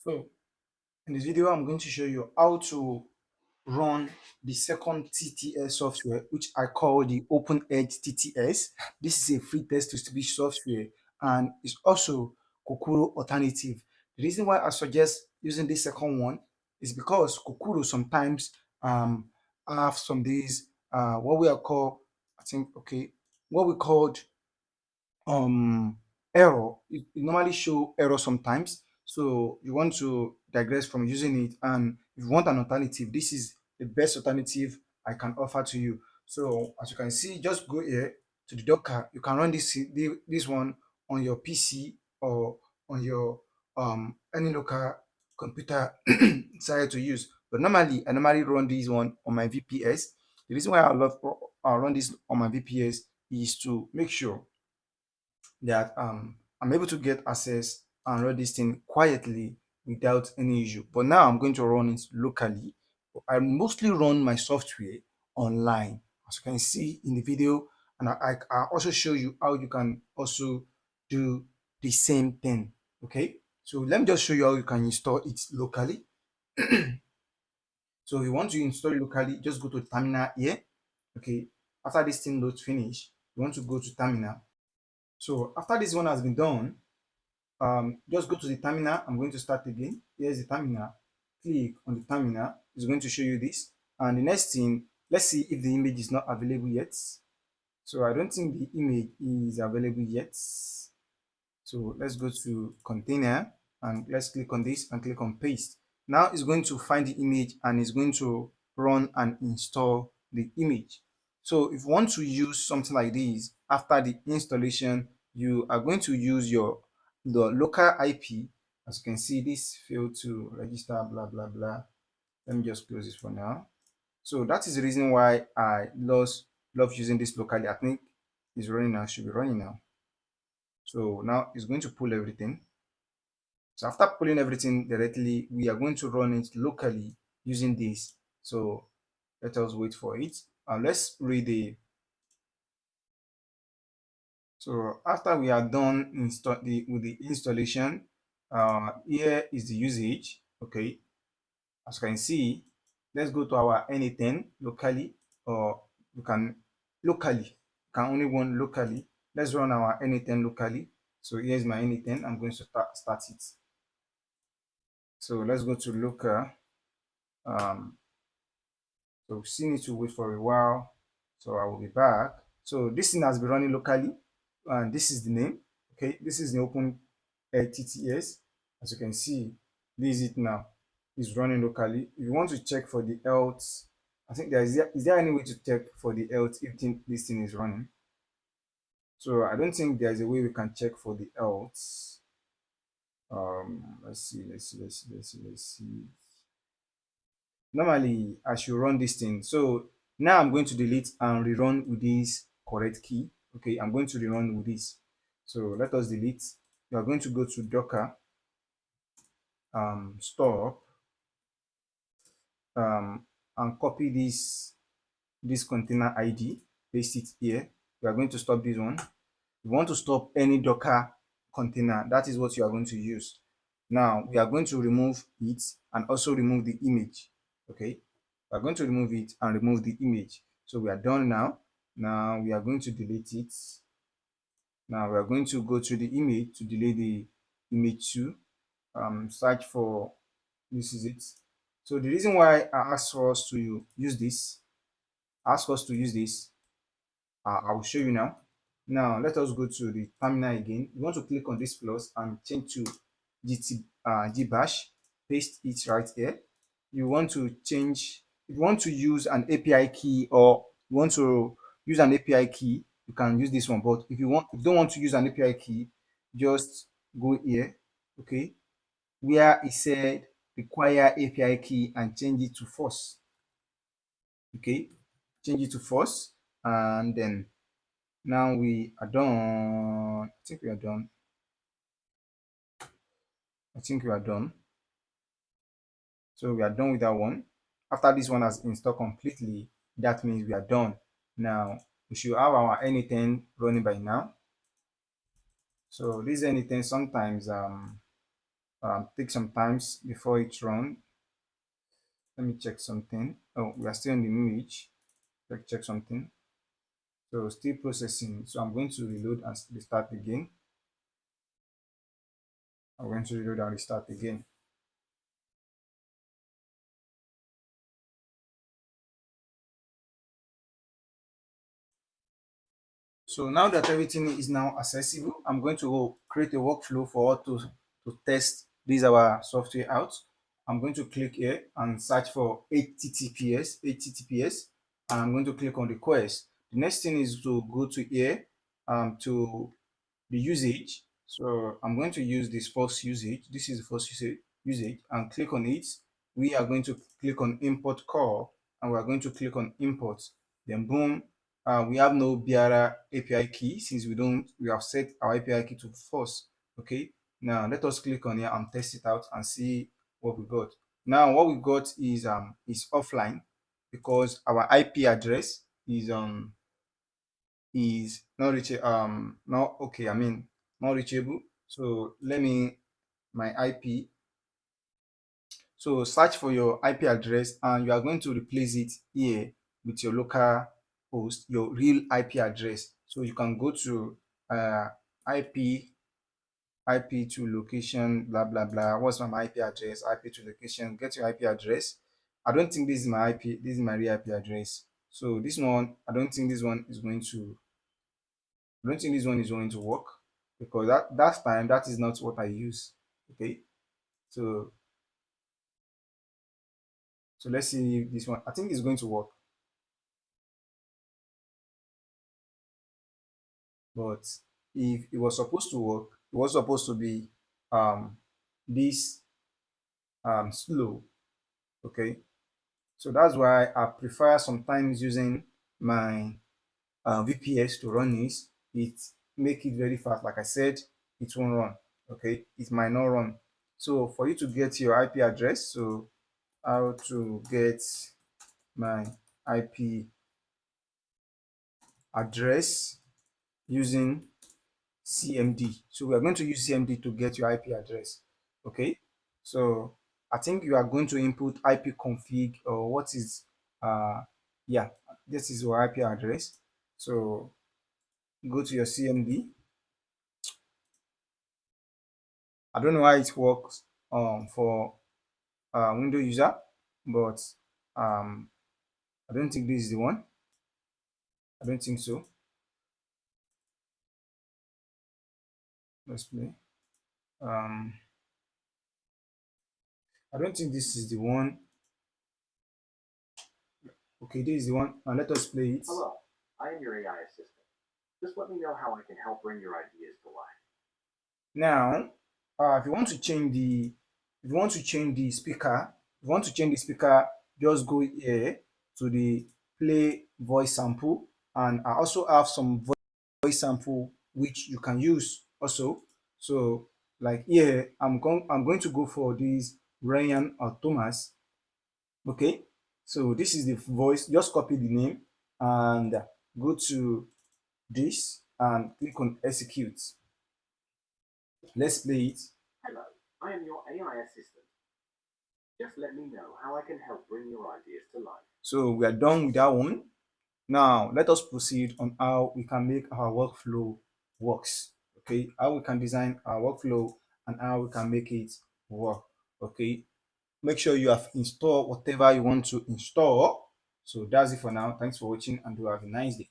So in this video, I'm going to show you how to run the second TTS software, which I call the OpenAI Edge TTS. This is a free text-to-speech software and it's also Kokoro alternative. The reason why I suggest using this second one is because Kokoro sometimes have some days what we are called, I think, okay, what we called error. It normally show error sometimes, so you want to digress from using it, and if you want an alternative, this is the best alternative I can offer to you. So as you can see, just go here to the Docker. You can run this one on your PC or on your any local computer decided to use. But I normally run this one on my VPS. The reason why I run this on my VPS is to make sure that I'm able to get access and run this thing quietly without any issue. But now I'm going to run it locally. I mostly run my software online, as you can see in the video, and I also show you how you can also do the same thing. Okay, so let me just show you how you can install it locally. So if you want to install it locally, just go to terminal here. Okay, after this thing loads finish, you want to go to terminal. So after this one has been done, just go to the terminal. I'm going to start again. Here's the terminal. Click on the terminal. It's going to show you this. And the next thing, let's see if the image is not available yet. So I don't think the image is available yet. So let's go to container and let's click on this and click on paste. Now it's going to find the image and it's going to run and install the image. So if you want to use something like this after the installation, you are going to use the local IP. As you can see, this failed to register, blah blah blah. Let me just close this for now. So that is the reason why I love using this locally. I think it's running now, should be running now. So now it's going to pull everything. So after pulling everything directly, we are going to run it locally using this. So let us wait for it. Let's read the. So after we are done with the installation, here is the usage. Okay, as you can see, let's go to our NA10 locally, or you can only run locally. Let's run our NA10 locally. So here's my NA10. I'm going to start it. So let's go to local. So we still need to wait for a while. So I will be back. So this thing has been running locally, and this is the name. Okay, this is the OpenAI TTS. As you can see, this is it now. It's running locally. If you want to check for the health, I think is there any way to check for the health if this thing is running? So I don't think there's a way we can check for the health. Let's see. Normally I should run this thing. So now I'm going to delete and rerun with this correct key. Okay, I'm going to rerun with this. So let us delete. You are going to go to Docker, stop, and copy this container ID, paste it here. We are going to stop this one. You want to stop any Docker container, that is what you are going to use. Now we are going to remove it and also remove the image. Okay, we are going to remove it and remove the image. So we are done now. Now we are going to delete it. Now we are going to go to the image to delete the image too. Search for, this is it. So the reason why I asked for us to use this, I will show you now. Now let us go to the terminal again. You want to click on this plus and change to gbash, paste it right here. You want to change, if you want to use an API key, or you want to use an API key, you can use this one. But if you don't want to use an API key, just go here, okay, where it said require API key, and change it to false. Okay, change it to false, and then now we are done. I think we are done. So we are done with that one. After this one has installed completely, that means we are done. Now we should have our anything running by now. So this anything sometimes take some times before it run. Let me check something. Oh, we are still in the image. Let's check something. So still processing. So I'm going to reload and restart again. I'm going to reload and restart again. So now that everything is now accessible, I'm going to create a workflow for us to test this our software out. I'm going to click here and search for HTTPS, and I'm going to click on request. The next thing is to go to here to the usage. So I'm going to use this first usage. This is the first usage and click on it. We are going to click on import call and we are going to click on import. Then boom, we have no BRR API key since we have set our API key to false. Okay, now let us click on here and test it out and see what we got. Now what we got is offline because our IP address is not reachable, not okay, I mean not reachable. So let me my IP. So search for your IP address and you are going to replace it here with your local host, your real IP address. So you can go to IP to location, blah blah blah. What's my IP address? IP to location, get your IP address. I don't think this is my IP, this is my real IP address. So this one, I don't think this one is going to I don't think this one is going to work because that time that is not what I use. Okay, so let's see if this one. I think it's going to work, but if it was supposed to work, it was supposed to be um this slow. Okay, so that's why I prefer sometimes using my VPS to run this. It make it very fast. Like I said, it won't run. Okay, it might not run. So for you to get your IP address, so how to get my IP address using CMD. So we are going to use CMD to get your IP address. Okay. So I think you are going to input IP config or what is yeah, this is your IP address. So go to your CMD. I don't know how it works for Windows user, but um I don't think this is the one. I don't think so. Let's play. Um I don't think this is the one. Okay, this is the one. And let us play it. Hello, I am your AI assistant. Just let me know how I can help bring your ideas to life. Now, if you want to change the if you want to change the speaker, if you want to change the speaker, just go here to the play voice sample, and I also have some voice sample which you can use also. So like here, I'm going to go for this Ryan or Thomas. Okay, so this is the voice. Just copy the name and go to this and click on execute. Let's play it. Hello, I am your AI assistant. Just let me know how I can help bring your ideas to life. So we are done with that one. Now let us proceed on how we can make our workflow works. Okay, how we can design our workflow and how we can make it work. Okay, make sure you have installed whatever you want to install. So that's it for now. Thanks for watching and do have a nice day.